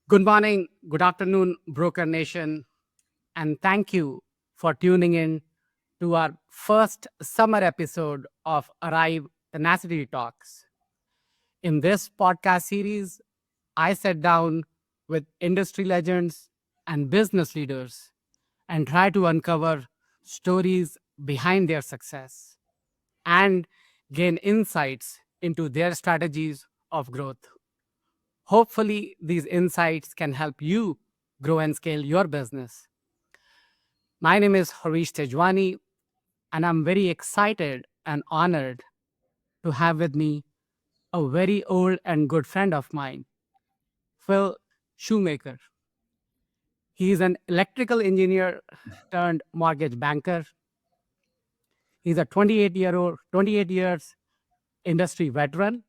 Good morning, good afternoon, Broker Nation, and thank you for tuning in to our first summer episode of ARIVE Tenacity Talks. In this podcast series, I sat down with industry legends and business leaders and try to uncover stories behind their success and gain insights into their strategies of growth. Hopefully, these insights can help you grow and scale your business. My name is Harish Tejwani, and I'm very excited and honored to have with me a very old and good friend of mine, Phil Shoemaker. He is an electrical engineer turned mortgage banker. He's a 28 years industry veteran.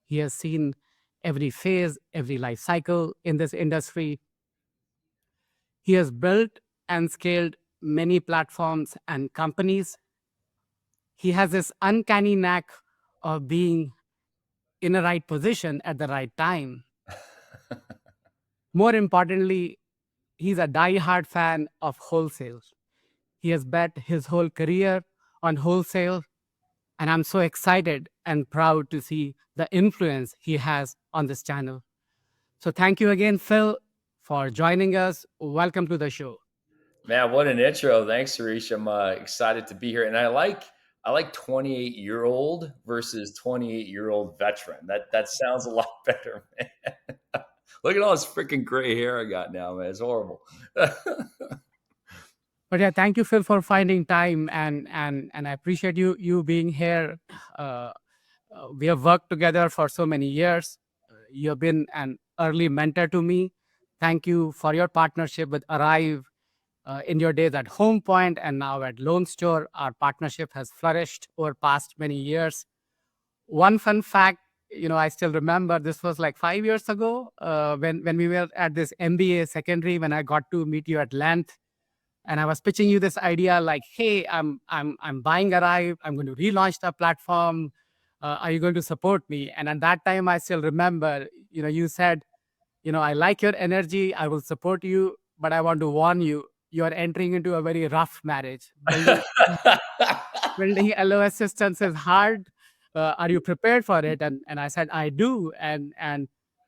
He has seen every phase, every life cycle in this industry. He has built and scaled many platforms and companies. He has this uncanny knack of being in a right position at the right time. More importantly, he's a die-hard fan of wholesale. He has bet his whole career on wholesale, and I'm so excited and proud to see the influence he has on this channel. So thank you again, Phil, for joining us. Welcome to the show. Man, what an intro! Thanks, Harish. I'm excited to be here, and I like 28-year-old versus 28-year-old veteran. That sounds a lot better, man. Look at all this freaking gray hair I got now, man. It's horrible. But yeah, thank you, Phil, for finding time, and I appreciate you being here. Uh, we have worked together for so many years. You've been an early mentor to me. Thank you for your partnership with Arrive in your days at Home Point and now at Lone Store. Our partnership has flourished over past many years. One fun fact, I still remember this was like 5 years ago when we were at this MBA secondary when I got to meet you at length, and I was pitching you this idea like, hey, I'm buying Arrive. I'm going to relaunch the platform. Are you going to support me? And at that time, I still remember, you said, I like your energy. I will support you, but I want to warn you, you are entering into a very rough marriage. Building LOS systems is hard. Are you prepared for it? And I said, I do. And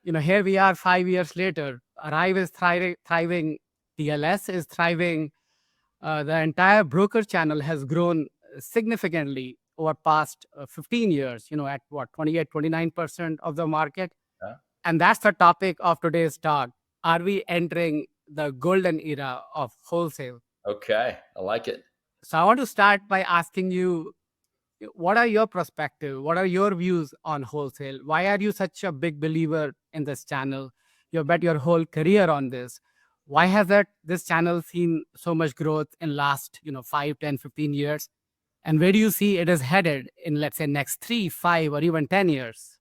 here we are 5 years later. Arrive is thriving. TLS is thriving. The entire broker channel has grown significantly over past 15 years, at what, 28, 29% of the market. Yeah. And that's the topic of today's talk. Are we entering the golden era of wholesale? Okay, I like it. So I want to start by asking you, what are your perspective? What are your views on wholesale? Why are you such a big believer in this channel? You've bet your whole career on this. Why has this channel seen so much growth in last 5, 10, 15 years? And where do you see it is headed in, let's say, next 3, 5, or even 10 years?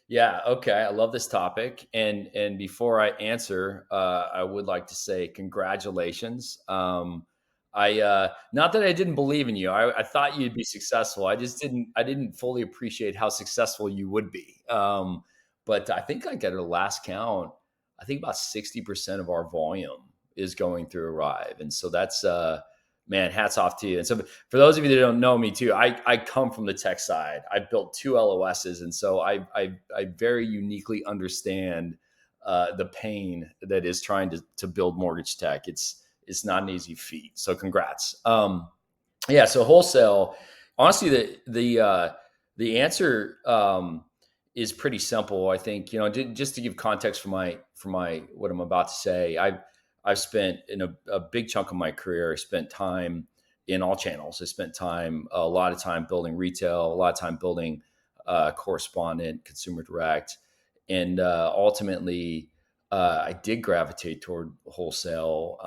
Yeah, okay. I love this topic. And before I answer, I would like to say congratulations. I not that I didn't believe in you. I thought you'd be successful. I didn't fully appreciate how successful you would be. But I think like at the last count, I think about 60% of our volume is going through Arrive. And so that's man, hats off to you. And so for those of you that don't know me too, I come from the tech side. I built 2 LOSs. And so I very uniquely understand the pain that is trying to build mortgage tech. It's not an easy feat. So congrats. Yeah. So wholesale, honestly, the answer is pretty simple. I think, just to give context for my what I'm about to say, I've spent in a big chunk of my career, I spent time in all channels. I spent a lot of time building retail, a lot of time building correspondent, consumer direct, and ultimately I did gravitate toward wholesale.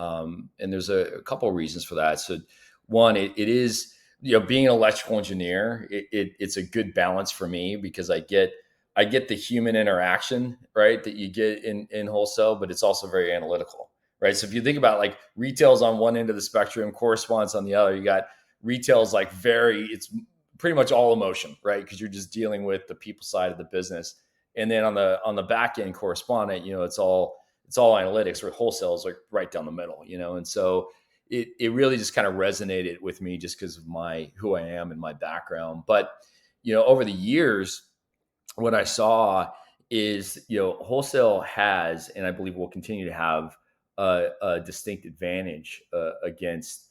And there's a couple of reasons for that. So one, it is, being an electrical engineer, it's a good balance for me because I get the human interaction, right, that you get in wholesale, but it's also very analytical, right? So if you think about like retail's on one end of the spectrum, correspondence on the other, you got retail's like it's pretty much all emotion, right? Because you're just dealing with the people side of the business. And then on the back end correspondent, it's all it's all analytics, where wholesale is like right down the middle, and so it really just kind of resonated with me just because of who I am and my background. But over the years, what I saw is, wholesale has, and I believe will continue to have, a distinct advantage against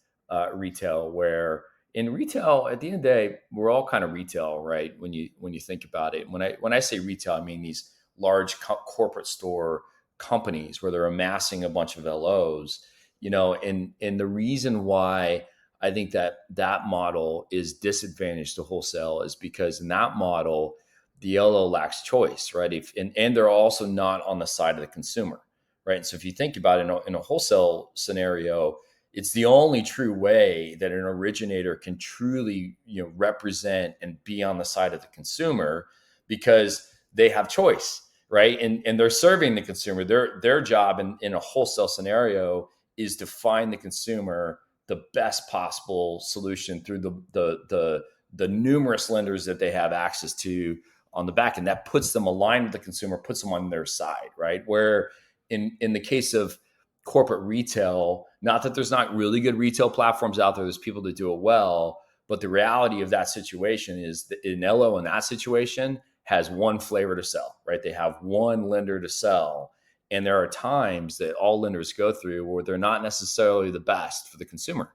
retail. Where in retail, at the end of the day, we're all kind of retail, right? When you think about it, when I say retail, I mean these large corporate store companies where they're amassing a bunch of LOs, and the reason why I think that model is disadvantaged to wholesale is because in that model, the LO lacks choice, right? And they're also not on the side of the consumer, right? And so if you think about it in a wholesale scenario, it's the only true way that an originator can truly, represent and be on the side of the consumer, because they have choice, right? And they're serving the consumer. Their job in a wholesale scenario is to find the consumer the best possible solution through the numerous lenders that they have access to on the back end. That puts them aligned with the consumer, puts them on their side, right? Where in the case of corporate retail, not that there's not really good retail platforms out there, there's people that do it well, but the reality of that situation is that an LO in that situation has one flavor to sell, right? They have one lender to sell. And there are times that all lenders go through where they're not necessarily the best for the consumer,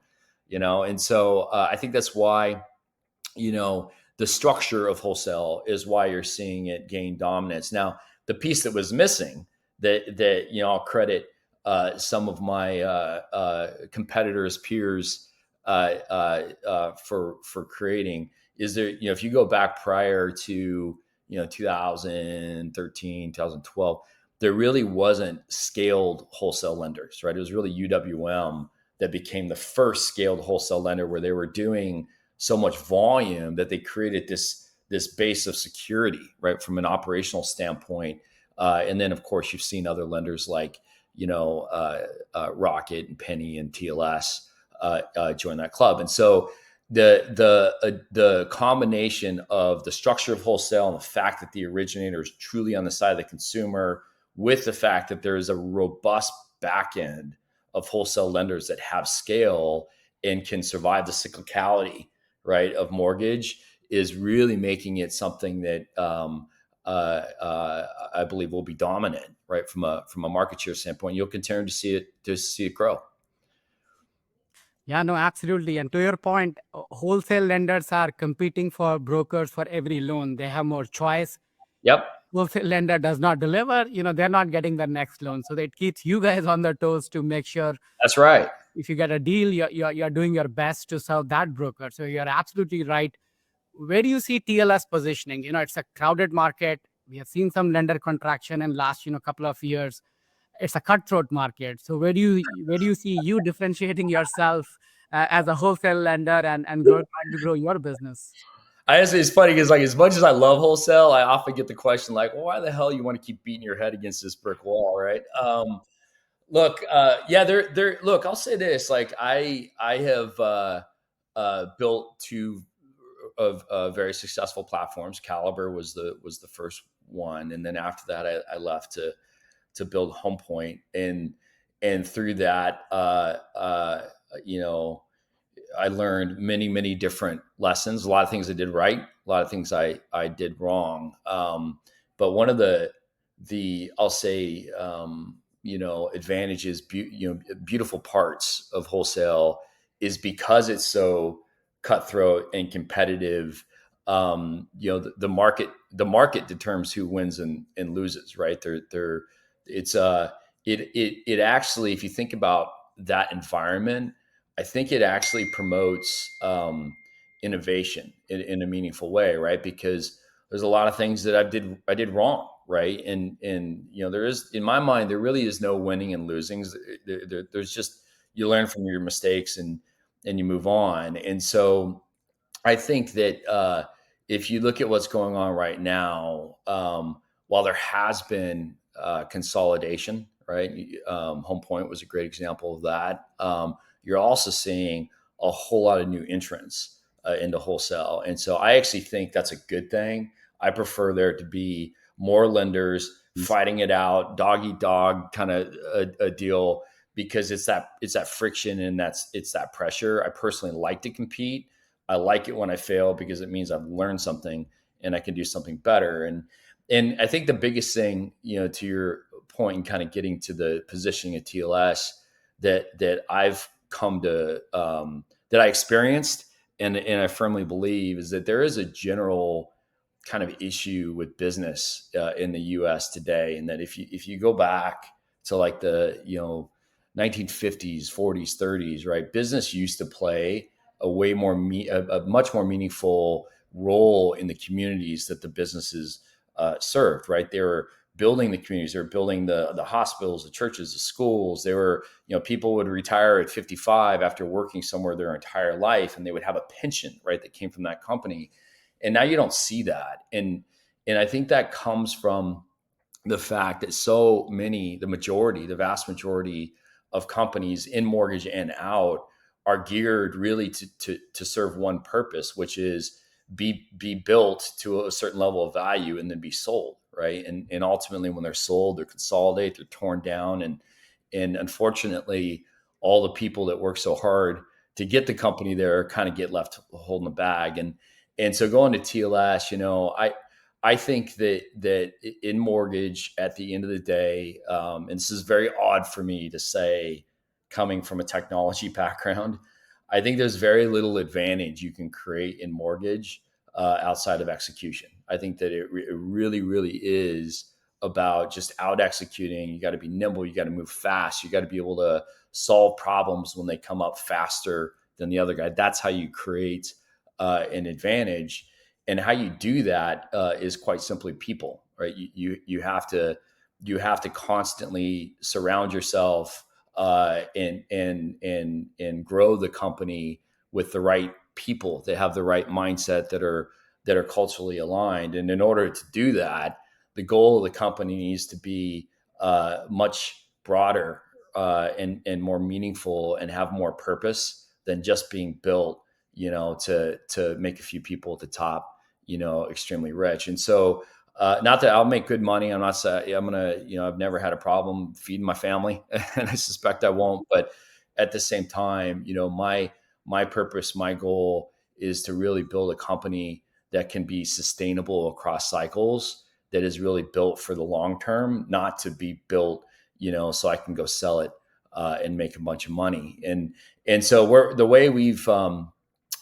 And so I think that's why, the structure of wholesale is why you're seeing it gain dominance. Now, the piece that was missing that I'll credit some of my competitors, peers, for creating is there. If you go back prior to 2013, 2012, there really wasn't scaled wholesale lenders, right? It was really UWM that became the first scaled wholesale lender, where they were doing so much volume that they created this base of security, right, from an operational standpoint. And then, of course, you've seen other lenders like Rocket and Penny and TLS join that club. And so the combination of the structure of wholesale and the fact that the originator is truly on the side of the consumer, with the fact that there is a robust back end of wholesale lenders that have scale and can survive the cyclicality, right, of mortgage, is really making it something that I believe will be dominant, right, from a market share standpoint. You'll continue to see it grow. Yeah, no, absolutely. And to your point, wholesale lenders are competing for brokers for every loan. They have more choice. Yep, Wholesale lender does not deliver, they're not getting the next loan. So it keeps you guys on the toes to make sure that's right. if you get a deal, you're doing your best to serve that broker. So you're absolutely right. Where do you see TLS positioning? It's a crowded market. We have seen some lender contraction in last, couple of years. It's a cutthroat market. So where do you see you differentiating yourself as a wholesale lender and trying to grow your business? It's funny because, like, as much as I love wholesale, I often get the question like, well, why the hell you want to keep beating your head against this brick wall, right? Look, yeah, look, I'll say this, like, I have built two of very successful platforms. Caliber was the first one, and then after that, I left to build Home Point, and through that, I learned many, many different lessons. A lot of things I did right, a lot of things I did wrong. But one of the I'll say advantages, beautiful parts of wholesale is because it's so cutthroat and competitive. The market determines who wins and loses, right? It's it actually, if you think about that environment, I think it actually promotes innovation in a meaningful way, right? Because there's a lot of things that I did wrong, right? And there is, in my mind, there really is no winning and losing. There's just, you learn from your mistakes and you move on. And so I think that if you look at what's going on right now, while there has been consolidation, right? Home Point was a great example of that. You're also seeing a whole lot of new entrants into wholesale. And so I actually think that's a good thing. I prefer there to be more lenders fighting it out, dog eat dog kind of a deal, because it's that friction, and it's that pressure. I personally like to compete. I like it when I fail because it means I've learned something and I can do something better. And I think the biggest thing, to your point, and kind of getting to the positioning of TLS, that I've come to that I experienced, and I firmly believe, is that there is a general kind of issue with business in the U.S. today, and that if you go back to like the 1950s, 40s, 30s, right, business used to play a much more meaningful role in the communities that the businesses served. Right, they were building the communities, they were building the hospitals, the churches, the schools. They were, people would retire at 55 after working somewhere their entire life, and they would have a pension, right, that came from that company. And now you don't see that. And I think that comes from the fact that the vast majority of companies in mortgage and out are geared really to serve one purpose, which is be built to a certain level of value and then be sold, right? And ultimately, when they're sold, they're consolidated, they're torn down, and unfortunately, all the people that work so hard to get the company there kind of get left holding the bag. And so going to TLS, I think that in mortgage, at the end of the day, and this is very odd for me to say, coming from a technology background, I think there's very little advantage you can create in mortgage outside of execution. I think that it really, really is about just out executing. You got to be nimble. You got to move fast. You got to be able to solve problems when they come up faster than the other guy. That's how you create an advantage. And how you do that is quite simply people, right? You have to constantly surround yourself and grow the company with the right people that have the right mindset, that are culturally aligned. And in order to do that, the goal of the company needs to be much broader and more meaningful, and have more purpose than just being built, to make a few people at the top, extremely rich. And so, not that I'll make good money. I'm not saying I'm gonna, I've never had a problem feeding my family, and I suspect I won't. But at the same time, my purpose, my goal is to really build a company that can be sustainable across cycles, that is really built for the long term, not to be built, so I can go sell it and make a bunch of money. And so the way we've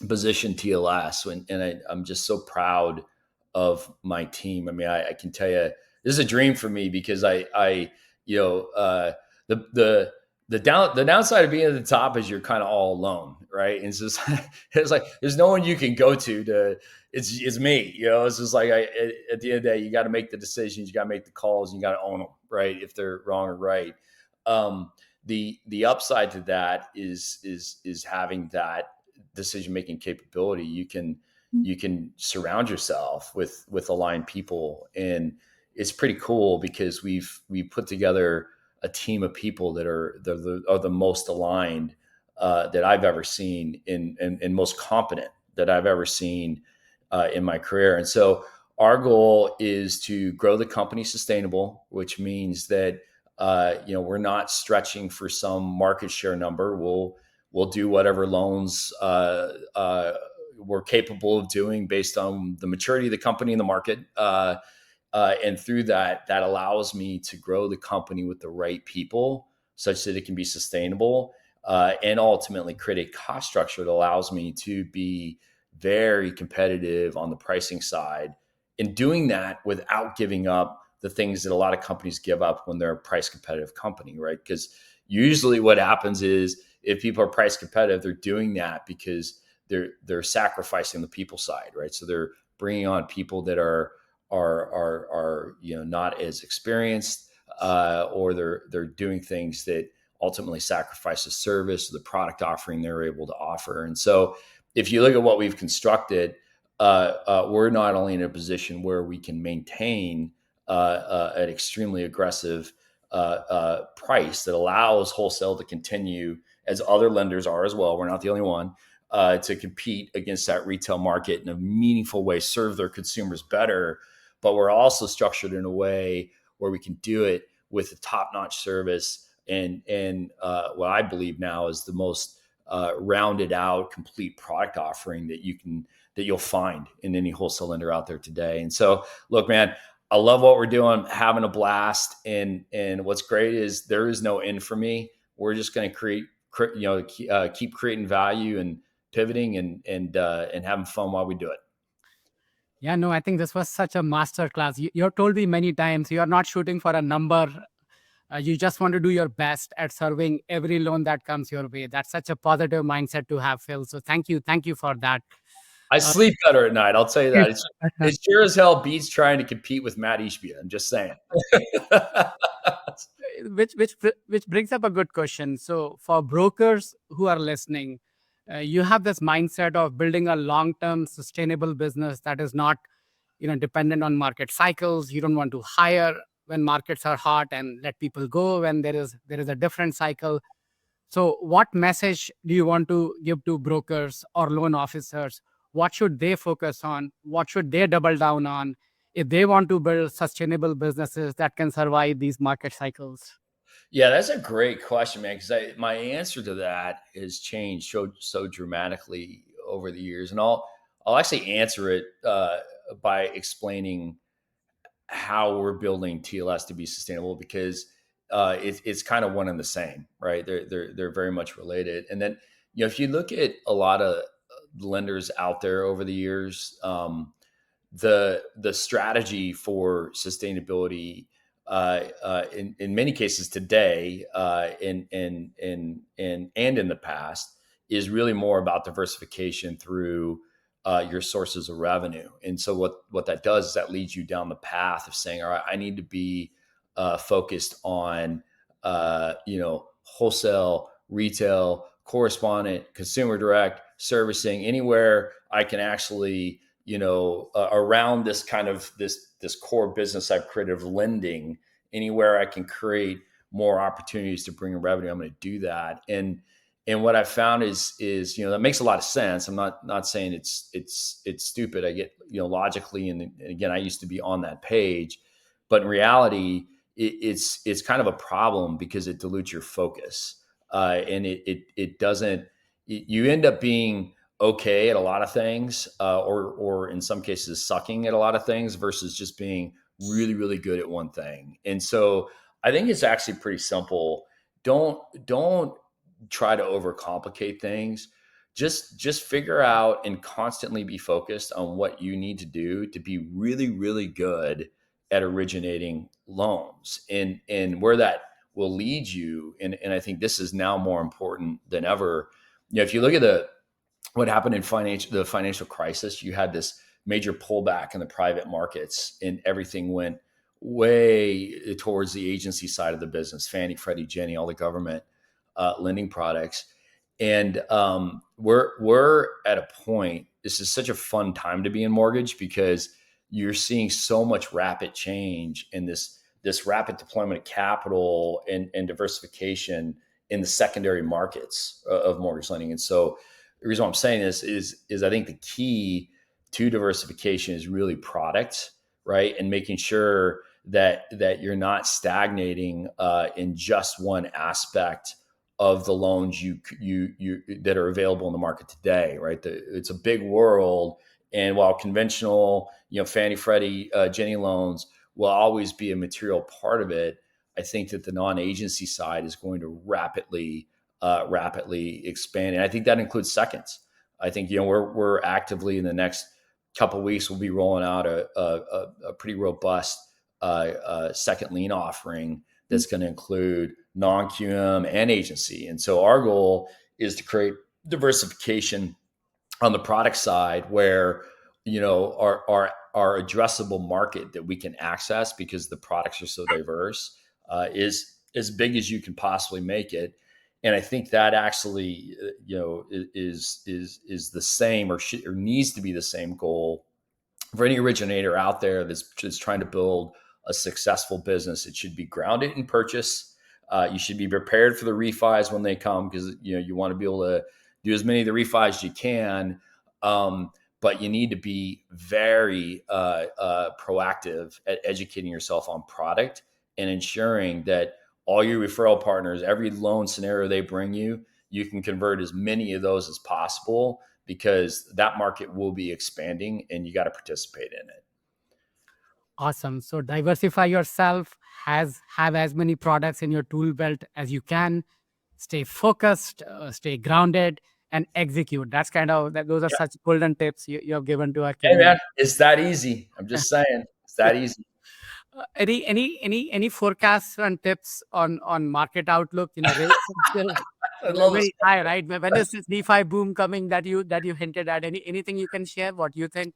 position TLS, I'm just so proud of my team. I mean, I can tell you, this is a dream for me, because the downside of being at the top is you're kind of all alone, right? And it's just it's like there's no one you can go to it's me, it's just like at the end of the day, you got to make the decisions, you got to make the calls, and you got to own them, right, if they're wrong or right. The upside to that is having that decision making capability. You can surround yourself with aligned people, and it's pretty cool, because we put together a team of people that are the most aligned that I've ever seen, and most competent that I've ever seen in my career. And so our goal is to grow the company sustainable, which means that we're not stretching for some market share number. We'll do whatever loans we're capable of doing based on the maturity of the company in the market. And through that allows me to grow the company with the right people, such that it can be sustainable, and ultimately create a cost structure that allows me to be very competitive on the pricing side, and doing that without giving up the things that a lot of companies give up when they're a price competitive company, right? Because usually what happens is, if people are price competitive, they're doing that because they're sacrificing the people side, right? So they're bringing on people that are not as experienced, or they're doing things that ultimately sacrifice the service or the product offering they're able to offer. And so, if you look at what we've constructed, we're not only in a position where we can maintain an extremely aggressive price that allows wholesale to continue, as other lenders are as well. We're not the only one, to compete against that retail market in a meaningful way, serve their consumers better. But we're also structured in a way where we can do it with a top-notch service and what I believe now is the most rounded out, complete product offering that you'll find in any wholesale lender out there today. And so, look, man, I love what we're doing, having a blast, and what's great is there is no end for me. We're just going to keep creating value and pivoting and having fun while we do it. Yeah, no, I think this was such a master class. You've told me many times you are not shooting for a number. You just want to do your best at serving every loan that comes your way. That's such a positive mindset to have, Phil. So thank you for that. I Uh, sleep better at night. I'll tell you that. It's sure as hell beats trying to compete with Matt Ishbia. I'm just saying. which brings up a good question. So for brokers who are listening, you have this mindset of building a long-term sustainable business that is not, dependent on market cycles. You don't want to hire when markets are hot and let people go when there is a different cycle. So what message do you want to give to brokers or loan officers? What should they focus on? What should they double down on if they want to build sustainable businesses that can survive these market cycles? Yeah, that's a great question, man. Because my answer to that has changed so dramatically over the years, and I'll actually answer it by explaining how we're building TLS to be sustainable because it's kind of one and the same, right? They're very much related. And then if you look at a lot of lenders out there over the years, the strategy for sustainability in many cases today and in the past is really more about diversification through your sources of revenue. And so what that does is that leads you down the path of saying, all right, I need to be focused on wholesale, retail, correspondent, consumer direct, servicing, anywhere I can actually around this kind of this core business I've created of lending, anywhere I can create more opportunities to bring in revenue, I'm going to do that. And what I found is that makes a lot of sense. I'm not saying it's stupid. I get logically, and again, I used to be on that page, but in reality, it's kind of a problem because it dilutes your focus, and it doesn't. You end up being okay at a lot of things, or in some cases sucking at a lot of things versus just being really, really good at one thing. And so I think it's actually pretty simple. Don't try to overcomplicate things. Just figure out and constantly be focused on what you need to do to be really, really good at originating loans and where that will lead you. And I think this is now more important than ever. If you look at what happened in the financial crisis, you had this major pullback in the private markets and everything went way towards the agency side of the business, Fannie, Freddie, Ginnie, all the government lending products. And we're at a point, this is such a fun time to be in mortgage because you're seeing so much rapid change in this rapid deployment of capital and diversification in the secondary markets of mortgage lending. And so the reason why I'm saying this is I think the key to diversification is really product, right? And making sure that you're not stagnating in just one aspect of the loans you that are available in the market today, right? It's a big world, and while conventional, Fannie, Freddie, Ginnie loans will always be a material part of it, I think that the non-agency side is going to rapidly expand, and I think that includes seconds. I think we're actively in the next couple of weeks we'll be rolling out a pretty robust second lien offering that's going to include non-QM and agency. And so our goal is to create diversification on the product side where our addressable market that we can access because the products are so diverse is as big as you can possibly make it. And I think that actually is the same or needs to be the same goal for any originator out there that's just trying to build a successful business. It should be grounded in purchase. You should be prepared for the refis when they come because you want to be able to do as many of the refis as you can. but you need to be very proactive at educating yourself on product and ensuring that all your referral partners, every loan scenario they bring you, you can convert as many of those as possible, because that market will be expanding and you got to participate in it. Awesome. So diversify yourself, has have as many products in your tool belt as you can. Stay focused, stay grounded, and execute. That's kind of that. Those are Yeah. such golden tips you have given to our Hey man, community. it's that easy. I'm just saying, it's that easy. Any forecasts and tips on market outlook? Rates are still I love this. very high, right? When is this DeFi boom coming that you hinted at? Anything you can share? What you think?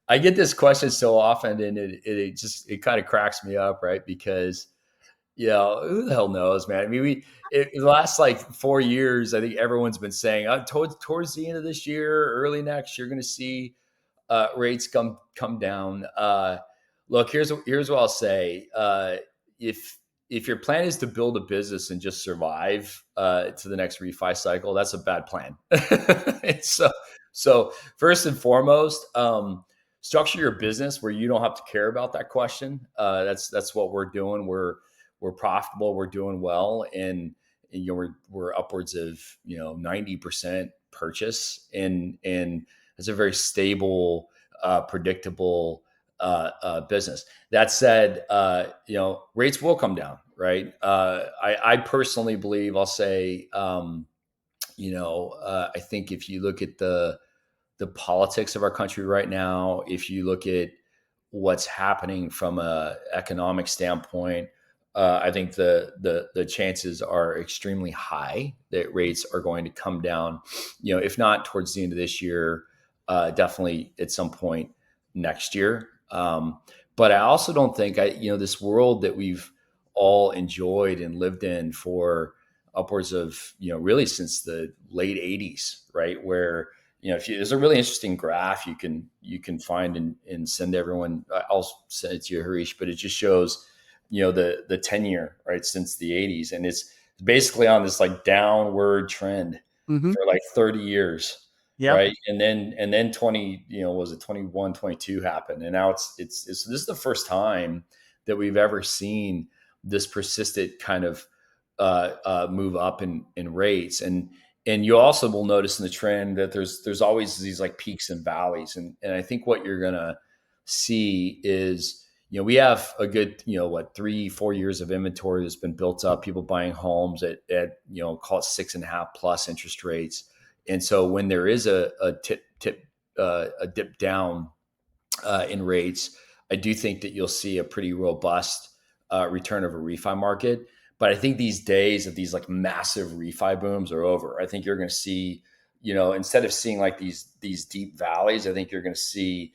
I get this question so often, and it kind of cracks me up, right? Because who the hell knows, man? I mean, the last like 4 years, I think everyone's been saying towards the end of this year, early next, you're going to see rates come down. Look, here's what I'll say. If your plan is to build a business and just survive to the next refi cycle, that's a bad plan. So first and foremost, structure your business where you don't have to care about that question. That's what we're doing. We're profitable. We're doing well, and we're upwards of 90% purchase, and it's a very stable, predictable business. That said, rates will come down, right? I personally believe, I'll say, I think if you look at the politics of our country right now, if you look at what's happening from a economic standpoint, I think the chances are extremely high that rates are going to come down. If not towards the end of this year, definitely at some point next year. But I also don't think this world that we've all enjoyed and lived in for upwards of really since the late '80s, right? Where there's a really interesting graph you can find and send everyone. I'll send it to you, Harish, but it just shows the tenure right since the '80s, and it's basically on this like downward trend Mm-hmm. for like 30 years, Yep. right? And then 20, was it 21, 22 happened, and now it's this is the first time that we've ever seen this persistent kind of move up in rates. And you also will notice in the trend that there's always these like peaks and valleys. And I think what you're gonna see is, we have a good, 3-4 years of inventory that's been built up, people buying homes at call it 6.5 plus interest rates. And so when there is a dip down in rates, I do think that you'll see a pretty robust return of a refi market. But I think these days of these like massive refi booms are over. I think you're going to see, instead of seeing like these deep valleys, I think you're going to see,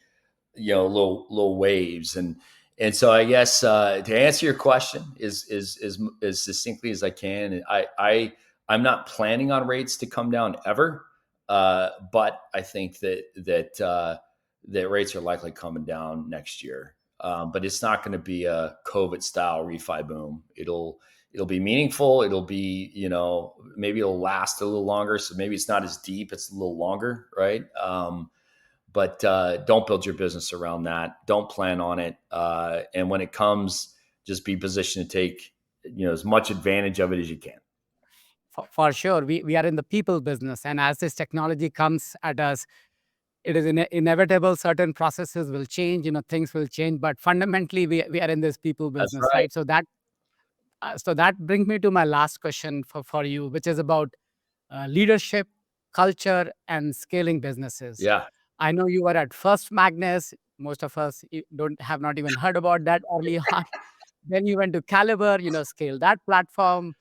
little waves. And so I guess to answer your question as succinctly as I can, I'm not planning on rates to come down ever, but I think that rates are likely coming down next year. But it's not going to be a COVID style refi boom. It'll be meaningful. It'll be, maybe it'll last a little longer. So maybe it's not as deep. It's a little longer, right? But don't build your business around that. Don't plan on it. And when it comes, just be positioned to take, as much advantage of it as you can. For sure, we are in the people business, and as this technology comes at us, it is inevitable. Certain processes will change, things will change, but fundamentally, we are in this people That's business, right. right? So that brings me to my last question for you, which is about leadership, culture, and scaling businesses. Yeah. I know you were at First Magnus. Most of us don't have not even heard about that early on. Then you went to Caliber, scale that platform.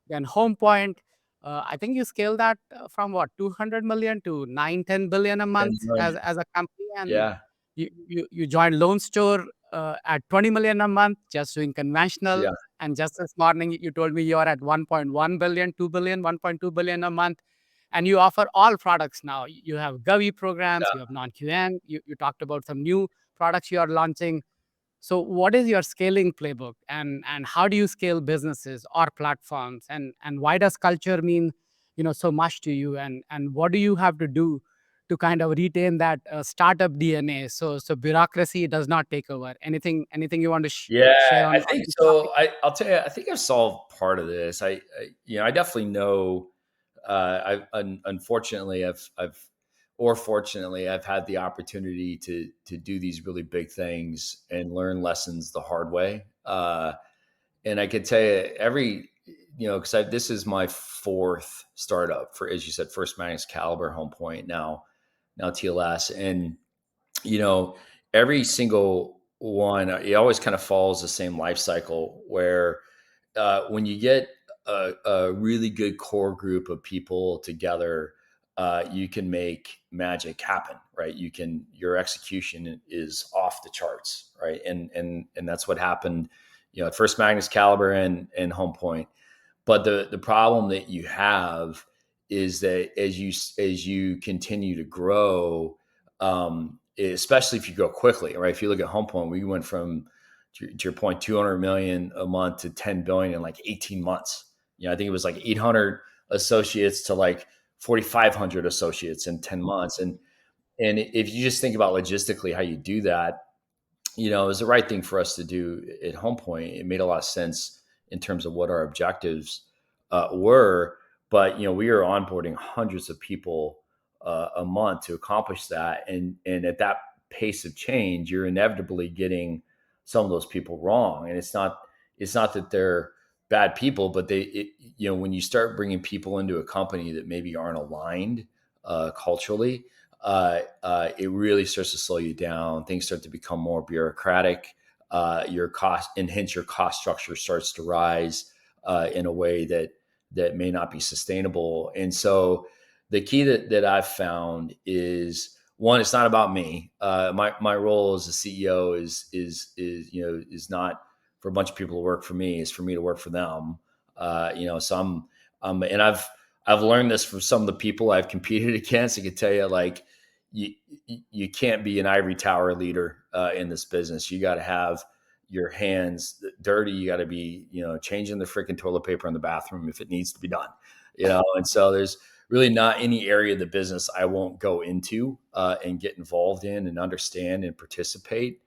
Then Home Point. I think you scaled that from what, 200 million to 9-10 billion a month 10 million. as a company. And Yeah. you joined Lone Store at 20 million a month, just doing conventional. Yeah. And just this morning, you told me you're at 1.1 billion, 2 billion, 1.2 billion a month. And you offer all products now. You have Govy programs, you have non-QM. You talked about some new products you are launching. So what is your scaling playbook, and how do you scale businesses or platforms, and why does culture mean so much to you, and what do you have to do to kind of retain that startup DNA, so bureaucracy does not take over. Anything you want to Yeah, share I on think this topic? so. I'll tell you, I think I've solved part of this. I definitely know. Unfortunately, or fortunately, I've had the opportunity to do these really big things and learn lessons the hard way. And I could tell you because this is my fourth startup for, as you said, first Magnus Caliber, Home Point, now TLS, and you know, every single one, it always kind of follows the same life cycle where when you get a really good core group of people together, you can make magic happen, right? Your execution is off the charts, right? And that's what happened, at first Magnus Caliber and Home Point. But the problem that you have is that as you continue to grow, especially if you go quickly, right? If you look at Home Point, we went from, to your point, 200 million a month to 10 billion in like 18 months. I think it was like 800 associates to like 4,500 associates in 10 months. And if you just think about logistically how you do that, it was the right thing for us to do at Home Point. It made a lot of sense in terms of what our objectives were. But we are onboarding hundreds of people a month to accomplish that, and at that pace of change, you're inevitably getting some of those people wrong. And it's not that they're bad people, but when you start bringing people into a company that maybe aren't aligned culturally, it really starts to slow you down. Things start to become more bureaucratic. Your cost, and hence your cost structure, starts to rise in a way that may not be sustainable. And so, the key that I've found is, one, it's not about me. My role as a CEO is not for a bunch of people to work for me. It's for me to work for them. So and I've learned this from some of the people I've competed against. I can tell you, like, you you can't be an ivory tower leader in this business. You got to have your hands dirty. You got to be, changing the freaking toilet paper in the bathroom if it needs to be done. And so there's really not any area of the business I won't go into and get involved in and understand and participate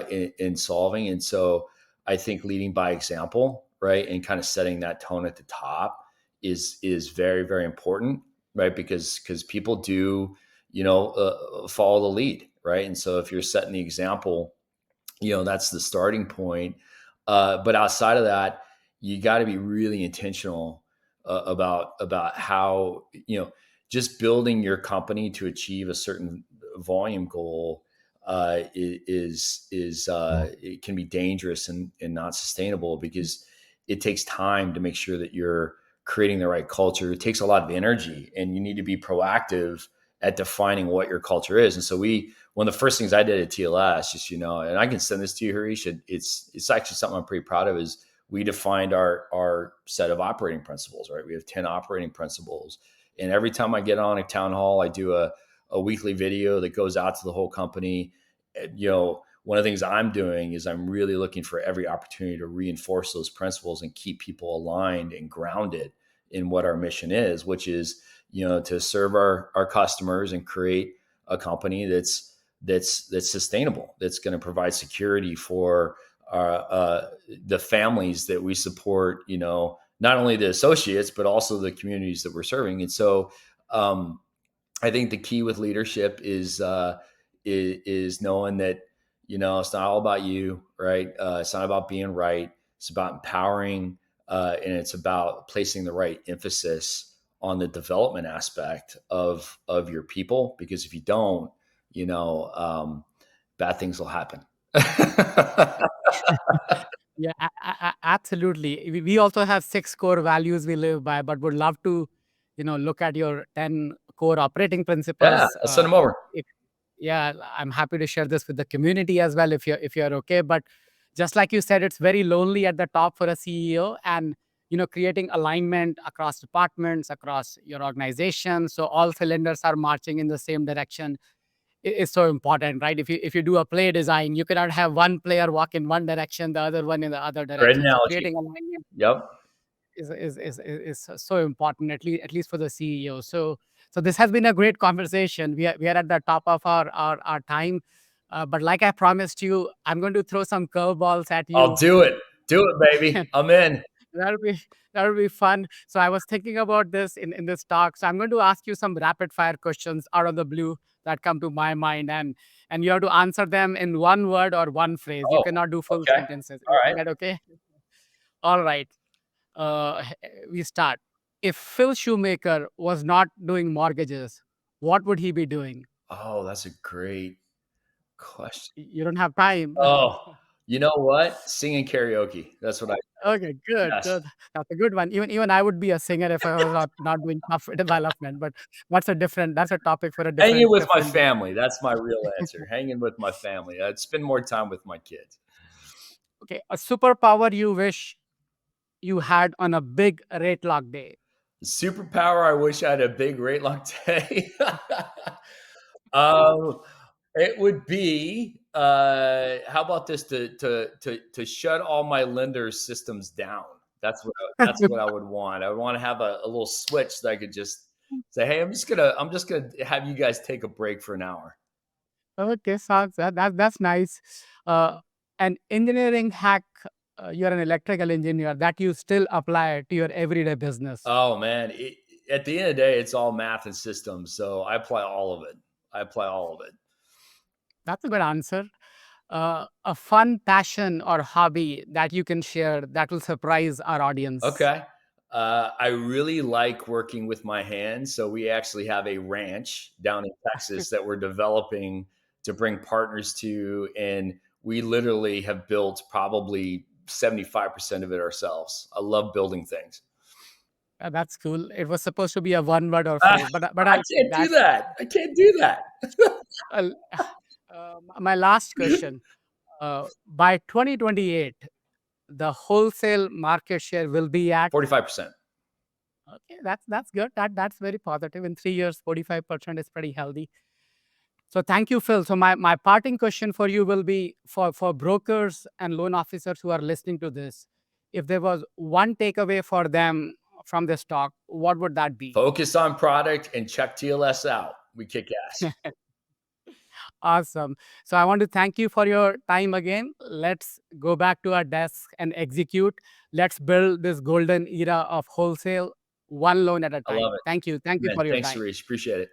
in solving. And so I think leading by example, right, and kind of setting that tone at the top is very, very important, right? Because people do, follow the lead, right? And so if you're setting the example, that's the starting point. But outside of that, you got to be really intentional about how, just building your company to achieve a certain volume goal it can be dangerous and not sustainable, because it takes time to make sure that you're creating the right culture. It takes a lot of energy, and you need to be proactive at defining what your culture is. And so one of the first things I did at TLS, just, and I can send this to you, Harish. It's actually something I'm pretty proud of, is we defined our set of operating principles, right? We have 10 operating principles. And every time I get on a town hall, I do a weekly video that goes out to the whole company. One of the things I'm doing is I'm really looking for every opportunity to reinforce those principles and keep people aligned and grounded in what our mission is, which is, to serve our customers and create a company that's sustainable, that's going to provide security for the families that we support, not only the associates, but also the communities that we're serving. And so, I think the key with leadership is knowing that, it's not all about you, right? It's not about being right. It's about empowering, and it's about placing the right emphasis on the development aspect of your people. Because if you don't, bad things will happen. Yeah, absolutely. We also have 6 core values we live by, but would love to, look at your 10 core operating Yeah, principles. I'll send them over. If Yeah, I'm happy to share this with the community as well, if you're okay. But just like you said, it's very lonely at the top for a CEO, and creating alignment across departments, across your organization, so all cylinders are marching in the same direction, is so important, right? If you do a play design, you cannot have one player walk in one direction, the other one in the other Great direction. So analogy. creating alignment, Yep. is so important, at least for the CEO. So this has been a great conversation. We are at the top of our time, but like I promised you, I'm going to throw some curveballs at I'll you. do it. Do it, baby. I'm in. That'll be that'll be fun. So I was thinking about this in this talk. So I'm going to ask you some rapid fire questions out of the blue that come to my mind, and you have to answer them in one word or one phrase. You Oh, cannot do full okay. sentences. All Is right. that okay? All right. We start. If Phil Shoemaker was not doing mortgages, what would he be doing? Oh, that's a great question. You don't have time. Oh, you know what? Singing karaoke. That's what I Okay, good, yes. good. That's a good one. Even I would be a singer if I was not doing software development, but that's a topic for a Hanging different with my different day. family. That's my real answer. Hanging with my family. I'd spend more time with my kids. Okay, a superpower you wish you had on a big rate lock day. The superpower I wish I had a big rate lock day. um, it would be how about this to shut all my lenders systems down. That's what I would want. I would want to have a little switch that I could just say, hey, I'm just gonna have you guys take a break for an hour. Okay, sounds that's nice. Uh, an engineering hack. You're an electrical engineer that you still apply to your everyday business. Oh man, at the end of the day, it's all math and systems. So I apply all of it. I apply all of it. That's a good answer. A fun passion or hobby that you can share that will surprise our audience. Okay. I really like working with my hands. So we actually have a ranch down in Texas that we're developing to bring partners to. And we literally have built probably 75% of it ourselves. I love building things. That's cool. It was supposed to be a one word or Ah, phrase, but I I'll take can't do that. that. I can't do that. I'll- my last question. By 2028, the wholesale market share will be at. 45%. Okay, that's good. That's very positive. In 3 years, 45% is pretty healthy. So thank you, Phil. So my parting question for you will be for brokers and loan officers who are listening to this. If there was one takeaway for them from this talk, what would that be? Focus on product and check TLS out. We kick ass. Awesome. So I want to thank you for your time again. Let's go back to our desk and execute. Let's build this golden era of wholesale, one loan at a I time. love it. Thank you. Thank you Man, for your thanks, time. Harish. Appreciate it.